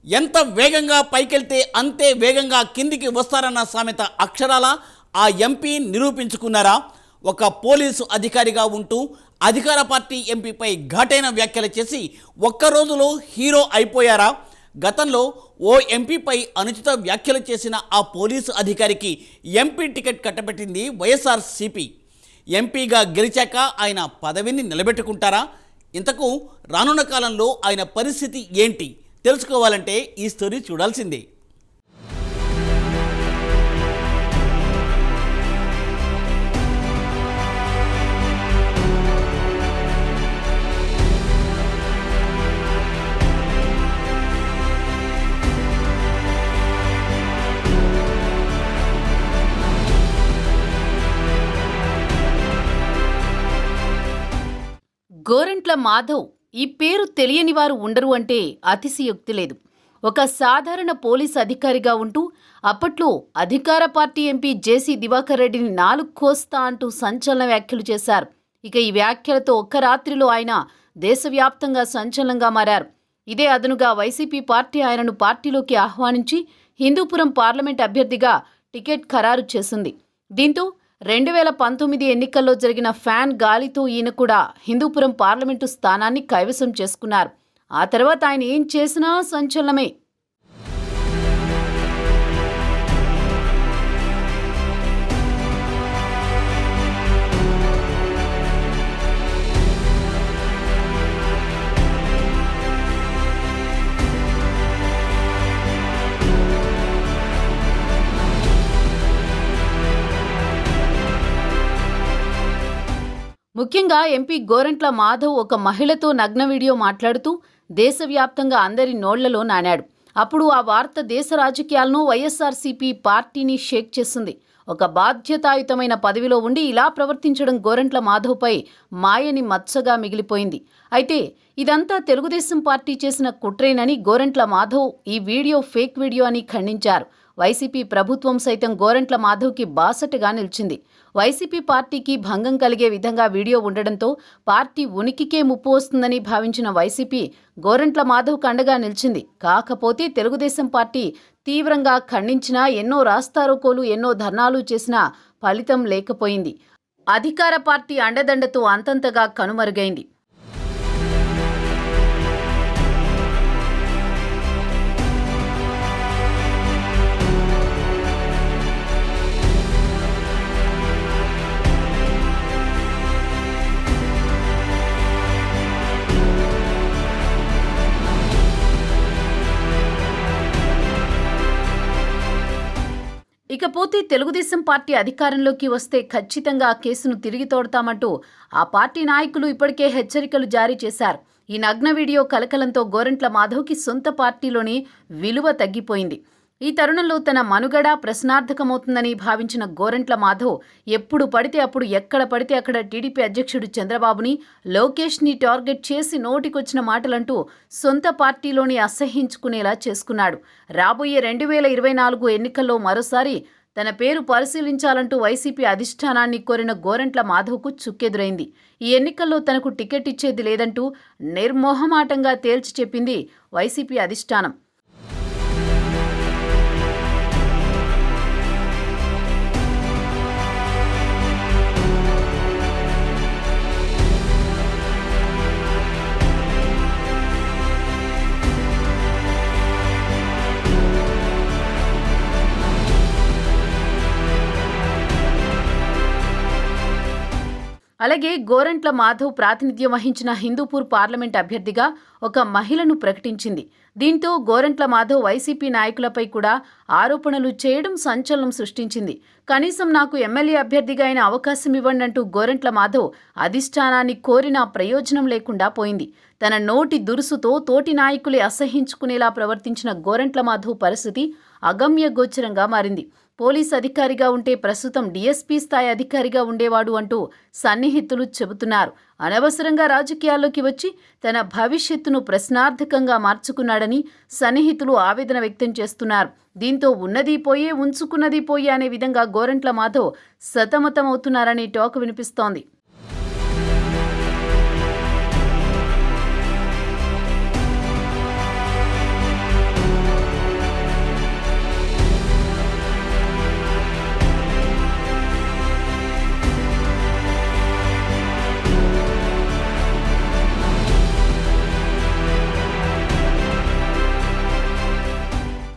ఎంత వేగంగా పైకెళ్తే అంతే వేగంగా కిందికి వస్తారన్న సామెత అక్షరాల ఆ ఎంపీ నిరూపించుకున్నారా? ఒక పోలీసు అధికారిగా ఉంటూ అధికార పార్టీ ఎంపీపై ఘాటైన వ్యాఖ్యలు చేసి ఒక్క రోజులో హీరో అయిపోయారా? గతంలో ఓ ఎంపీపై అనుచిత వ్యాఖ్యలు చేసిన ఆ పోలీసు అధికారికి ఎంపీ టికెట్ కట్టబెట్టింది వైఎస్ఆర్సీపీ. ఎంపీగా గెలిచాక ఆయన పదవిని నిలబెట్టుకుంటారా? ఇంతకు రానున్న కాలంలో ఆయన పరిస్థితి ఏంటి తెలుసుకోవాలంటే ఈ స్టోరీ చూడాల్సిందే. గోరంట్ల మాధవ్ ఈ పేరు తెలియని వారు ఉండరు అంటే అతిశయోక్తి లేదు. ఒక సాధారణ పోలీస్ అధికారిగా ఉంటూ అప్పట్లో అధికార పార్టీ ఎంపీ జేసీ దివాకర్ రెడ్డిని నాలుగు కోస్తా అంటూ సంచలన వ్యాఖ్యలు చేశారు. ఇక ఈ వ్యాఖ్యలతో ఒక్క రాత్రిలో ఆయన దేశవ్యాప్తంగా సంచలనంగా మారారు. ఇదే అదనుగా వైసీపీ పార్టీ ఆయనను పార్టీలోకి ఆహ్వానించి హిందూపురం పార్లమెంట్ అభ్యర్థిగా టికెట్ ఖరారు చేసింది. దీంతో 2019 ఎన్నికల్లో జరిగిన ఫ్యాన్ గాలితో ఈయన కూడా హిందూపురం పార్లమెంటు స్థానాన్ని కైవసం చేసుకున్నారు. ఆ తర్వాత ఆయన ఏం చేసినా సంచలనమే. ముఖ్యంగా ఎంపీ గోరంట్ల మాధవ్ ఒక మహిళతో నగ్న వీడియో మాట్లాడుతూ దేశవ్యాప్తంగా అందరి నోళ్లలో నానాడు. అప్పుడు ఆ వార్త దేశ రాజకీయాలను, వైఎస్ఆర్సీపీ పార్టీని షేక్ చేసింది. ఒక బాధ్యతాయుతమైన పదవిలో ఉండి ఇలా ప్రవర్తించడం గోరంట్ల మాధవ్పై మాయని మచ్చగా మిగిలిపోయింది. అయితే ఇదంతా తెలుగుదేశం పార్టీ చేసిన కుట్రేనని గోరంట్ల మాధవ్ ఈ వీడియో ఫేక్ వీడియో అని ఖండించారు. వైసీపీ ప్రభుత్వం సైతం గోరంట్ల మాధవ్కి బాసటగా నిలిచింది. వైసీపీ పార్టీకి భంగం కలిగే విధంగా వీడియో ఉండడంతో పార్టీ ఉనికికే ముప్పు వస్తుందని భావించిన వైసీపీ గోరంట్ల మాధవ్కు అండగా నిలిచింది. కాకపోతే తెలుగుదేశం పార్టీ తీవ్రంగా ఖండించినా, ఎన్నో రాస్తారోకోలు, ఎన్నో ధర్నాలు చేసినా ఫలితం లేకపోయింది. అధికార పార్టీ అండదండతో అంతంతగా కనుమరుగైంది. ఇకపోతే తెలుగుదేశం పార్టీ అధికారంలోకి వస్తే ఖచ్చితంగా ఆ కేసును తిరిగి తోడతామంటూ ఆ పార్టీ నాయకులు ఇప్పటికే హెచ్చరికలు జారీ చేశారు. ఈ నగ్న వీడియో కలకలంతో గోరంట్ల మాధవ్కి సొంత పార్టీలోని విలువ తగ్గిపోయింది. ఈ తరుణంలో తన మనుగడ ప్రశ్నార్థకమవుతుందని భావించిన గోరంట్ల మాధవ్ ఎప్పుడు పడితే అప్పుడు, ఎక్కడ పడితే అక్కడ టీడీపీ అధ్యక్షుడు చంద్రబాబుని, లోకేష్ని టార్గెట్ చేసి నోటికొచ్చిన మాటలంటూ సొంత పార్టీలోని అసహ్యించుకునేలా చేసుకున్నాడు. రాబోయే 2024 ఎన్నికల్లో మరోసారి తన పేరు పరిశీలించాలంటూ వైసీపీ అధిష్టానాన్ని కోరిన గోరంట్ల మాధవ్కు చుక్కెదురైంది. ఈ ఎన్నికల్లో తనకు టికెట్ ఇచ్చేది లేదంటూ నిర్మోహమాటంగా తేల్చి చెప్పింది వైసీపీ అధిష్టానం. అలాగే గోరంట్ల మాధవ్ ప్రాతినిధ్యం వహించిన హిందూపూర్ పార్లమెంట్ అభ్యర్థిగా ఒక మహిళను ప్రకటించింది. దీంతో గోరంట్ల మాధవ్ వైసీపీ నాయకులపై కూడా ఆరోపణలు చేయడం సంచలనం సృష్టించింది. కనీసం నాకు ఎమ్మెల్యే అభ్యర్థిగా అయిన అవకాశం ఇవ్వండి అంటూ గోరంట్ల మాధవ్ అధిష్టానాన్ని కోరినా ప్రయోజనం లేకుండా పోయింది. తన నోటి దురుసుతో తోటి నాయకులే అసహ్యించుకునేలా ప్రవర్తించిన గోరంట్ల మాధవ్ పరిస్థితి అగమ్య గోచరంగా మారింది. పోలీస్ అధికారిగా ఉంటే ప్రస్తుతం డీఎస్పీ స్థాయి అధికారిగా ఉండేవాడు అంటూ సన్నిహితులు చెబుతున్నారు. అనవసరంగా రాజకీయాల్లోకి వచ్చి తన భవిష్యత్తును ప్రశ్నార్థకంగా మార్చుకున్నాడని సన్నిహితులు ఆవేదన వ్యక్తం చేస్తున్నారు. దీంతో ఉన్నది పోయే, ఉంచుకున్నది పోయే అనే విధంగా గోరంట్ల మాధవ్ సతమతమవుతున్నారనే టాక్ వినిపిస్తోంది.